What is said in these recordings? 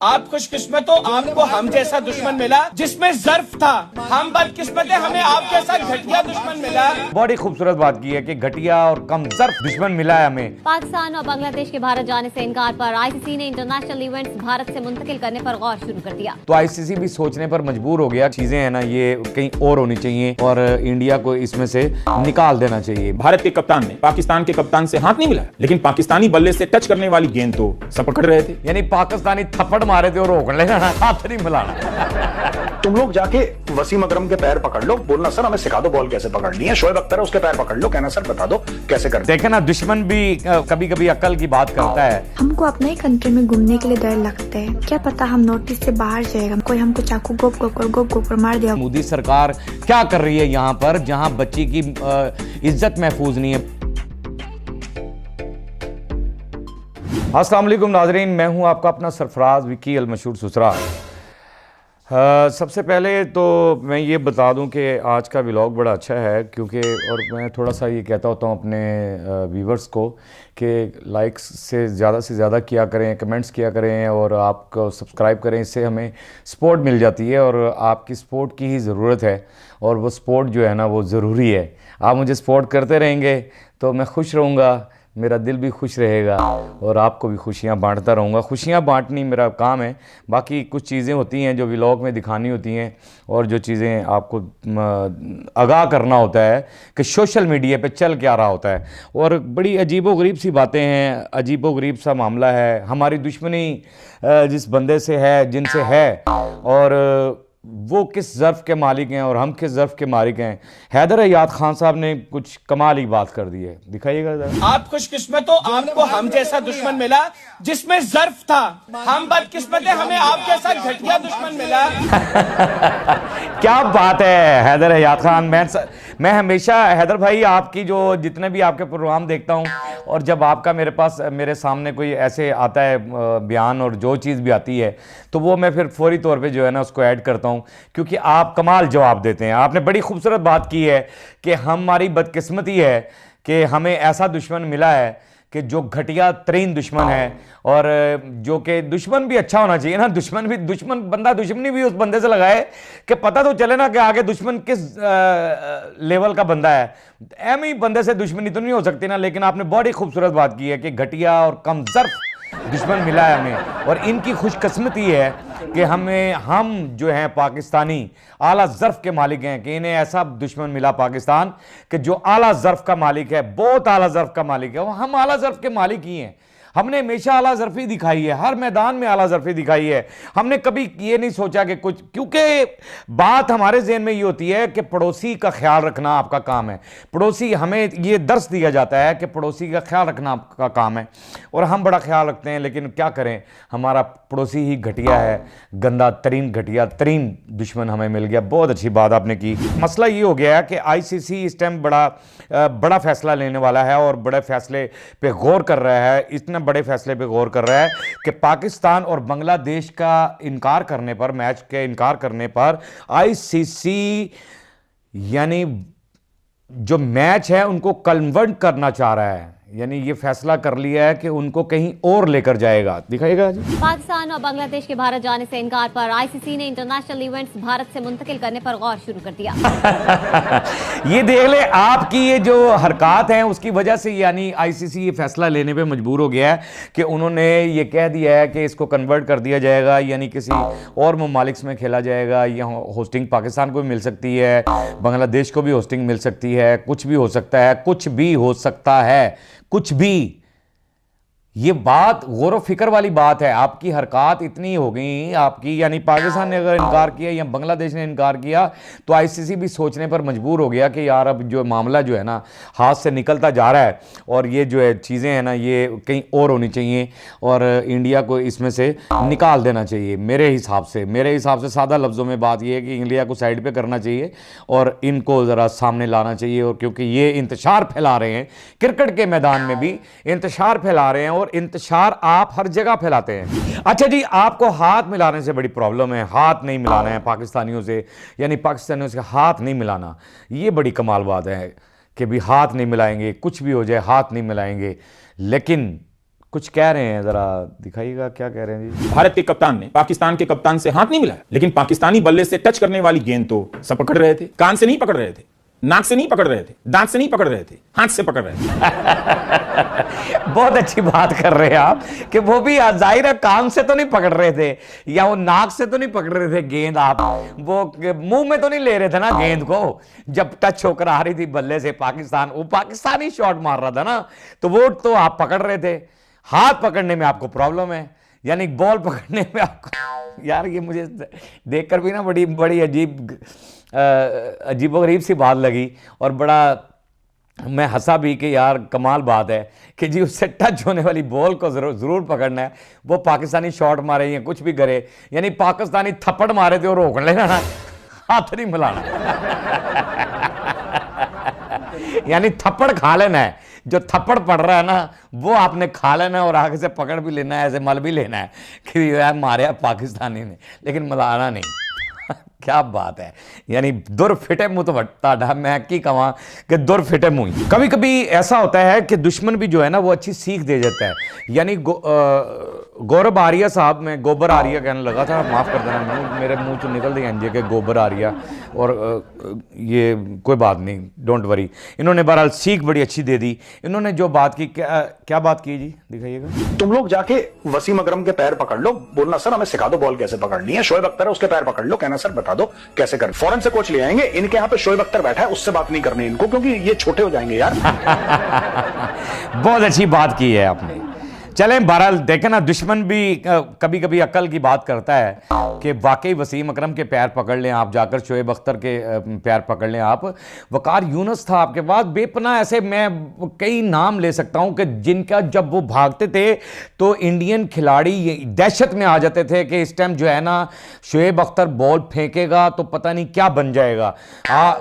आप खुशकिस्मत हो, आपको हम जैसा दुश्मन मिला जिसमें ज़र्फ था। हम बदकिस्मत है, हमें आप जैसा घटिया दुश्मन मिला। बड़ी खूबसूरत बात की है कि घटिया और कम ज़र्फ दुश्मन मिला है हमें। पाकिस्तान और बांग्लादेश के भारत जाने से इनकार पर आईसीसी ने इंटरनेशनल इवेंट्स भारत से मुंतकिल करने पर गौर शुरू कर दिया। तो आईसीसी भी सोचने पर मजबूर हो गया। चीजें है ना, ये कहीं और होनी चाहिए और इंडिया को इसमें से निकाल देना चाहिए। भारत के कप्तान ने पाकिस्तान के कप्तान से हाथ नहीं मिलाया, लेकिन पाकिस्तानी बल्ले से टच करने वाली गेंद तो सब पकड़ रहे थे। यानी पाकिस्तानी थप्पड़ मारे थे और रोक लेना, हाथ नहीं मिलाना। तुम लोग जाके वसीम अकरम के पैर पकड़ लो, बोलना सर हमें सिखा दो बॉल कैसे पकड़नी है। शोएब अख्तर है उसके पैर पकड़ लो, कहना सर बता दो कैसे करते। देखे ना, दुश्मन भी कभी कभी अक्ल की बात करता है। हमको अपने ही कंट्री में घूमने के लिए डर लगता है, क्या पता हम नोटिस से बाहर जाएगा, कोई हमको चाकू गोप गोप मार दिया। मोदी सरकार क्या कर रही है यहाँ पर, जहाँ बच्ची की इज्जत महफूज नहीं है। अस्सलाम वालेकुम नाजरीन, मैं हूँ आपका अपना सरफराज विकी अल मशहूर सुसरा। सबसे पहले तो मैं ये बता दूं कि आज का व्लॉग बड़ा अच्छा है, क्योंकि और मैं थोड़ा सा ये कहता होता हूँ अपने व्यूवर्स को कि लाइक्स से ज़्यादा किया करें, कमेंट्स किया करें और आपको सब्सक्राइब करें। इससे हमें सपोर्ट मिल जाती है और आपकी सपोर्ट की ही ज़रूरत है और वो सपोर्ट जो है ना वो ज़रूरी है। आप मुझे सपोर्ट करते रहेंगे तो मैं खुश रहूँगा, मेरा दिल भी खुश रहेगा और आपको भी खुशियाँ बांटता रहूँगा। खुशियाँ बांटनी मेरा काम है। बाकी कुछ चीज़ें होती हैं जो व्लॉग में दिखानी होती हैं और जो चीज़ें आपको आगाह करना होता है कि सोशल मीडिया पे चल क्या रहा होता है। और बड़ी अजीबोगरीब सी बातें हैं, अजीबोगरीब सा मामला है। हमारी दुश्मनी जिस बंदे से है, जिनसे है, और वो किस ज़र्फ़ के मालिक हैं और हम किस ज़र्फ़ के मालिक हैं। हैदर हयात खान साहब ने कुछ कमाल की बात कर दी है, दिखाइएगा ज़रा। आप खुशकिस्मत हो, आपको हम जैसा दुश्मन मिला जिसमें ज़र्फ था। हम बदकिस्मत है, हमें आप जैसा घटिया दुश्मन मिला। क्या बात है हैदर हयात खान। मैं हमेशा हैदर भाई आपकी जो जितने भी आपके प्रोग्राम देखता हूँ और जब आपका मेरे सामने कोई ऐसे आता है बयान और जो चीज़ भी आती है तो वो मैं फिर फौरी तौर पे जो है ना उसको ऐड करता हूँ, क्योंकि आप कमाल जवाब देते हैं। आपने बड़ी खूबसूरत बात की है कि हमारी बदकिस्मती है कि हमें ऐसा दुश्मन मिला है कि जो घटिया तरीन दुश्मन है, और जो कि दुश्मन भी अच्छा होना चाहिए ना। बंदा दुश्मनी भी उस बंदे से लगाए कि पता तो चले ना कि आगे दुश्मन किस लेवल का बंदा है। एम ही बंदे से दुश्मनी तो नहीं हो सकती ना। लेकिन आपने बड़ी खूबसूरत बात की है कि घटिया और कम ज़र्फ़ दुश्मन मिला है हमें, और इनकी खुशकिस्मती है कि हम जो हैं पाकिस्तानी आला ज़र्फ़ के मालिक हैं कि इन्हें ऐसा दुश्मन मिला पाकिस्तान कि जो आला ज़र्फ़ का मालिक है, बहुत आला ज़र्फ़ का मालिक है। वो हम आला ज़र्फ़ के मालिक ही हैं। हमने हमेशा आला ज़र्फ़ी दिखाई है, हर मैदान में आला ज़र्फ़ी दिखाई है। हमने कभी ये नहीं सोचा कि कुछ, क्योंकि बात हमारे ज़हन में ये होती है कि पड़ोसी का ख्याल रखना आपका काम है। पड़ोसी, हमें ये दर्स दिया जाता है कि पड़ोसी का ख्याल रखना आपका काम है और हम बड़ा ख्याल रखते हैं। लेकिन क्या करें, हमारा पड़ोसी ही घटिया है, गंदा तरीन घटिया तरीन दुश्मन हमें मिल गया। बहुत अच्छी बात आपने की। मसला ये हो गया है कि आईसीसी इस टाइम बड़ा फैसला लेने वाला है और बड़े फैसले पे गौर कर रहा है। इतना बड़े फैसले पे गौर कर रहा है कि पाकिस्तान और बांग्लादेश का इनकार करने पर, मैच के इनकार करने पर आईसीसी यानी जो मैच है उनको कन्वर्ट करना चाह रहा है। यानी ये फैसला कर लिया है कि उनको कहीं और लेकर जाएगा। दिखाइएगा जी। पाकिस्तान और बांग्लादेश के भारत जाने से इनकार पर आईसीसी ने इंटरनेशनल इवेंट्स भारत से मुंतकिल करने पर गौर शुरू कर दिया। ये देख ले, आपकी ये जो हरकत हैं उसकी वजह से यानी आईसीसी ये फैसला लेने पे मजबूर हो गया है कि उन्होंने ये कह दिया है कि इसको कन्वर्ट कर दिया जाएगा, यानी किसी और ममालिक में खेला जाएगा। यहाँ होस्टिंग पाकिस्तान को भी मिल सकती है, बांग्लादेश को भी होस्टिंग मिल सकती है, कुछ भी हो सकता है, कुछ भी हो सकता है, कुछ भी। ये बात गौर फिक्र वाली बात है। आपकी हरकत इतनी हो गई आपकी, यानी पाकिस्तान ने अगर इनकार किया या बांग्लादेश ने इनकार किया तो आईसीसी भी सोचने पर मजबूर हो गया कि यार अब जो मामला जो है ना हाथ से निकलता जा रहा है और ये जो है चीज़ें हैं ना ये कहीं और होनी चाहिए और इंडिया को इसमें से निकाल देना चाहिए। मेरे हिसाब से सादा लफ्ज़ों में बात ये है कि इंडिया को साइड पे करना चाहिए और इनको ज़रा सामने लाना चाहिए। और क्योंकि ये इंतशार फैला रहे हैं, क्रिकेट के मैदान में भी इंतशार फैला रहे हैं और इंतशार आप हर जगह फैलाते हैं। अच्छा जी, आपको हाथ मिलाने से बड़ी प्रॉब्लम है, हाथ नहीं मिलाना है पाकिस्तानियों से, यानी पाकिस्तानियों से हाथ नहीं मिलाना। ये बड़ी कमाल बात है कि भी हाथ नहीं मिलाएंगे, कुछ भी हो जाए हाथ नहीं मिलाएंगे। लेकिन कुछ कह रहे हैं, जरा दिखाइएगा क्या कह रहे हैं जी। भारत के कप्तान ने पाकिस्तान के कप्तान से हाथ नहीं मिलाया, लेकिन पाकिस्तानी बल्ले से टच करने वाली गेंद तो सब पकड़ रहे थे। कान से नहीं पकड़ रहे थे, नाक से नहीं पकड़ रहे थे, दांत से नहीं पकड़ रहे थे, हाथ से पकड़ रहे थे। बहुत अच्छी बात कर रहे हैं आप कि वो भी जाहिर है कान से तो नहीं पकड़ रहे थे या वो नाक से तो नहीं पकड़ रहे थे गेंद, आप वो मुंह में तो नहीं ले रहे थे ना गेंद को। जब टच होकर आ रही थी बल्ले से पाकिस्तान, वो पाकिस्तानी शॉट मार रहा था ना, तो वो तो आप पकड़ रहे थे। हाथ पकड़ने में आपको प्रॉब्लम है, यानी बॉल पकड़ने में आपको, यार ये मुझे देखकर भी ना बड़ी बड़ी अजीबोगरीब सी बात लगी और बड़ा मैं हंसा भी कि यार कमाल बात है कि जी उससे टच होने वाली बॉल को जरूर पकड़ना है। वो पाकिस्तानी शॉट मारे या कुछ भी करे, यानी पाकिस्तानी थप्पड़ मारे थे और रोक लेना ना, हाथ नहीं मिलाना। यानी थप्पड़ खा लेना है, जो थप्पड़ पड़ रहा है ना वो आपने खा लेना है और आगे से पकड़ भी लेना है, ऐसे मल भी लेना है कि यार मारे पाकिस्तानी ने, लेकिन मलाना नहीं। क्या बात है, यानी दुर फिटे मुंह तो वट्टा, मैं की कहा कि दुर फिटे मुंह। कभी कभी ऐसा होता है कि दुश्मन भी जो है ना वो अच्छी सीख दे जाता है। यानी गौरव आर्या साहब, मैं गोबर आर्या कहने लगा था, माफ कर देना, मेरे मुंह से निकल दिया अंजे के गोबर आर्या, और ये कोई बात नहीं, डोंट वरी। इन्होंने बहरहाल सीख बड़ी अच्छी दे दी। इन्होंने जो बात की, क्या बात की जी, दिखाइएगा। तुम लोग जाके वसीम अकरम के पैर पकड़ लो, बोलना सर हमें सिखा दो बॉल कैसे पकड़नी है। शोएब अख्तर है उसके पैर पकड़ लो, कहना सर बता दो कैसे कर। फौरन से कोच ले आएंगे, इनके यहाँ पे शोएब अख्तर बैठा है, उससे बात नहीं करनी इनको, क्योंकि ये छोटे हो जाएंगे यार। बहुत अच्छी बात की है आपने। चलें, बहरहाल देखें ना, दुश्मन भी कभी कभी अकल की बात करता है कि वाकई वसीम अकरम के पैर पकड़ लें आप, जाकर शोएब अख्तर के पैर पकड़ लें आप। वकार यूनुस था आपके पास, बेपनाह ऐसे मैं कई नाम ले सकता हूं कि जिनका जब वो भागते थे तो इंडियन खिलाड़ी दहशत में आ जाते थे कि इस टाइम जो है ना शोएब अख्तर बॉल फेंकेगा तो पता नहीं क्या बन जाएगा।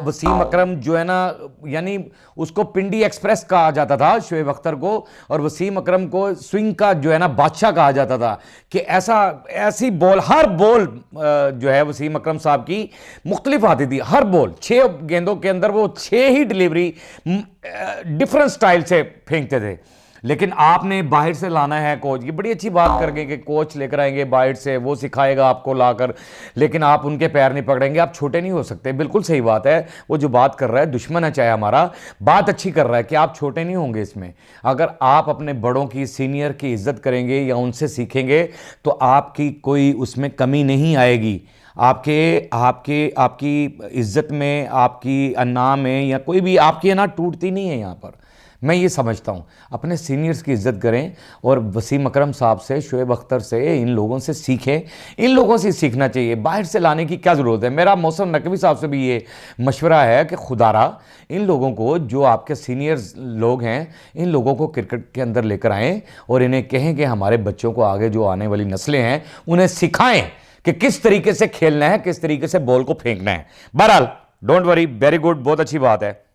वसीम अकरम जो है ना, यानी उसको पिंडी एक्सप्रेस कहा जाता था शोएब अख्तर को, और वसीम अकरम को स्विंग का जो है ना बादशाह कहा जाता था कि ऐसी बॉल, हर बॉल जो है वसीम अकरम साहब की मुख्तलिफ आती थी। हर बॉल 6 गेंदों के अंदर वो 6 ही डिलीवरी डिफरेंट स्टाइल से फेंकते थे। लेकिन आपने बाहर से लाना है कोच, ये बड़ी अच्छी बात कर गए कि कोच लेकर आएंगे बाहर से, वो सिखाएगा आपको लाकर, लेकिन आप उनके पैर नहीं पकड़ेंगे, आप छोटे नहीं हो सकते। बिल्कुल सही बात है, वो जो बात कर रहा है, दुश्मन है चाहे हमारा, बात अच्छी कर रहा है कि आप छोटे नहीं होंगे इसमें। अगर आप अपने बड़ों की, सीनियर की इज्जत करेंगे या उनसे सीखेंगे तो आपकी कोई उसमें कमी नहीं आएगी। आपकी इज्जत में, आपकी अन्ना में, या कोई भी आपकी अन्ना टूटती नहीं है। यहाँ पर मैं ये समझता हूँ अपने सीनियर्स की इज्जत करें, और वसीम अकरम साहब से, शोएब अख्तर से, इन लोगों से सीखें। इन लोगों से सीखना चाहिए, बाहर से लाने की क्या ज़रूरत है। मेरा मौसम नकवी साहब से भी ये मशवरा है कि खुदारा इन लोगों को, जो आपके सीनियर्स लोग हैं, इन लोगों को क्रिकेट के अंदर लेकर आएँ और इन्हें कहें कि हमारे बच्चों को, आगे जो आने वाली नस्लें हैं, उन्हें सिखाएं कि किस तरीके से खेलना है, किस तरीके से बॉल को फेंकना है। बहरहाल डोंट वरी, वेरी गुड, बहुत अच्छी बात है।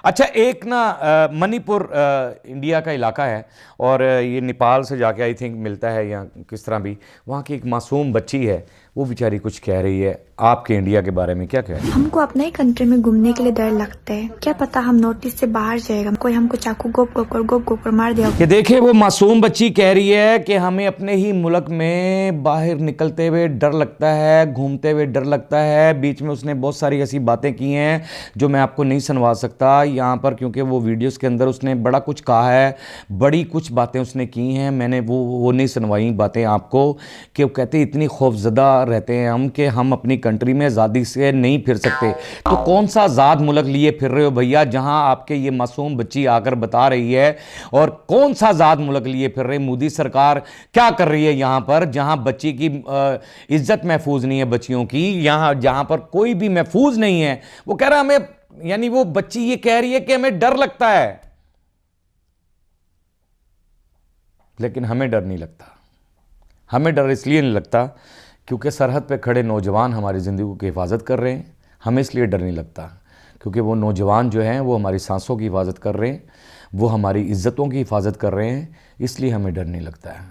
अच्छा, एक ना मणिपुर इंडिया का इलाका है और ये नेपाल से जाके आई थिंक मिलता है या किस तरह भी। वहाँ की एक मासूम बच्ची है, वो बेचारी कुछ कह रही है आपके इंडिया के बारे में। क्या कह रही है? हमको अपने ही कंट्री में घूमने के लिए डर लगता है, क्या पता हम नोटिस से बाहर जाएगा, कोई हमको चाकू गोप गोप कर मार दिया। कि देखिए, वो मासूम बच्ची कह रही है कि हमें अपने ही मुल्क में बाहर निकलते हुए डर लगता है, घूमते हुए डर लगता है। बीच में उसने बहुत सारी ऐसी बातें की हैं जो मैं आपको नहीं सुनवा सकता यहाँ पर, क्योंकि वो वीडियोस के अंदर उसने बड़ा कुछ कहा है, बड़ी कुछ बातें उसने की हैं। मैंने वो नहीं सुनवाई बातें आपको, कि वो कहते इतनी खौफजदा रहते हैं हम कि हम अपनी कंट्री में आज़ादी से नहीं फिर सकते। तो कौन सा आज़ाद मुल्क लिए फिर रहे हो भैया, जहां आपके ये मासूम बच्ची आकर बता रही है? और कौन सा आज़ाद मुल्क लिए फिर रहे? मोदी सरकार क्या कर रही है यहाँ पर, जहां बच्ची की इज्जत महफूज नहीं है, बच्चियों की, यहाँ जहां पर कोई भी महफूज नहीं है। वो कह रहा है हमें, यानी वो बच्ची ये कह रही है कि हमें डर लगता है, लेकिन हमें डर नहीं लगता। हमें डर इसलिए नहीं लगता क्योंकि सरहद पे खड़े नौजवान हमारी ज़िंदगी की हिफाजत कर रहे हैं। हमें इसलिए डर नहीं लगता क्योंकि वो नौजवान जो हैं वो हमारी सांसों की हिफाजत कर रहे हैं, वो हमारी इज़्ज़तों की हिफाजत कर रहे हैं, इसलिए हमें डर नहीं लगता है।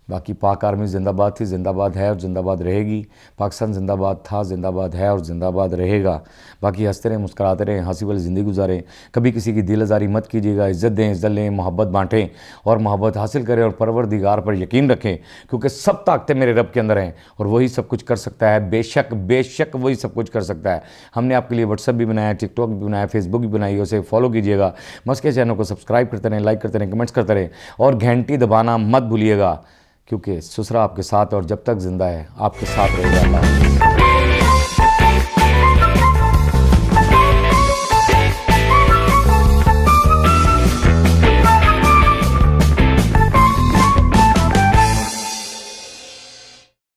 बाकी पाक आर्मी जिंदाबाद थी, जिंदाबाद है और जिंदाबाद रहेगी। पाकिस्तान जिंदाबाद था, जिंदाबाद है और जिंदाबाद रहेगा। बाकी हंसते रहें, मुस्कुराते रहें, हंसी वाली ज़िंदगी गुजारें। कभी किसी की दिल आज़ारी मत कीजिएगा। इज़्ज़त दें, इज़्ज़त लें, मोहब्बत बांटें और मोहब्बत हासिल करें और परवरदिगार पर यकीन रखें, क्योंकि सब ताकतें मेरे रब के अंदर हैं और वही सब कुछ कर सकता है। बेशक बेशक वही सब कुछ कर सकता है। हमने आपके लिए व्हाट्सएप भी बनाया, टिकटॉक भी बनाया, फेसबुक भी बनाई, उसे फॉलो कीजिएगा। मस्त के चैनल को सब्सक्राइब करते रहें, लाइक करते रहें, कमेंट्स करते रहें और घंटी दबाना मत भूलिएगा, क्योंकि ससुरा आपके साथ और जब तक जिंदा है आपके साथ रहेगा।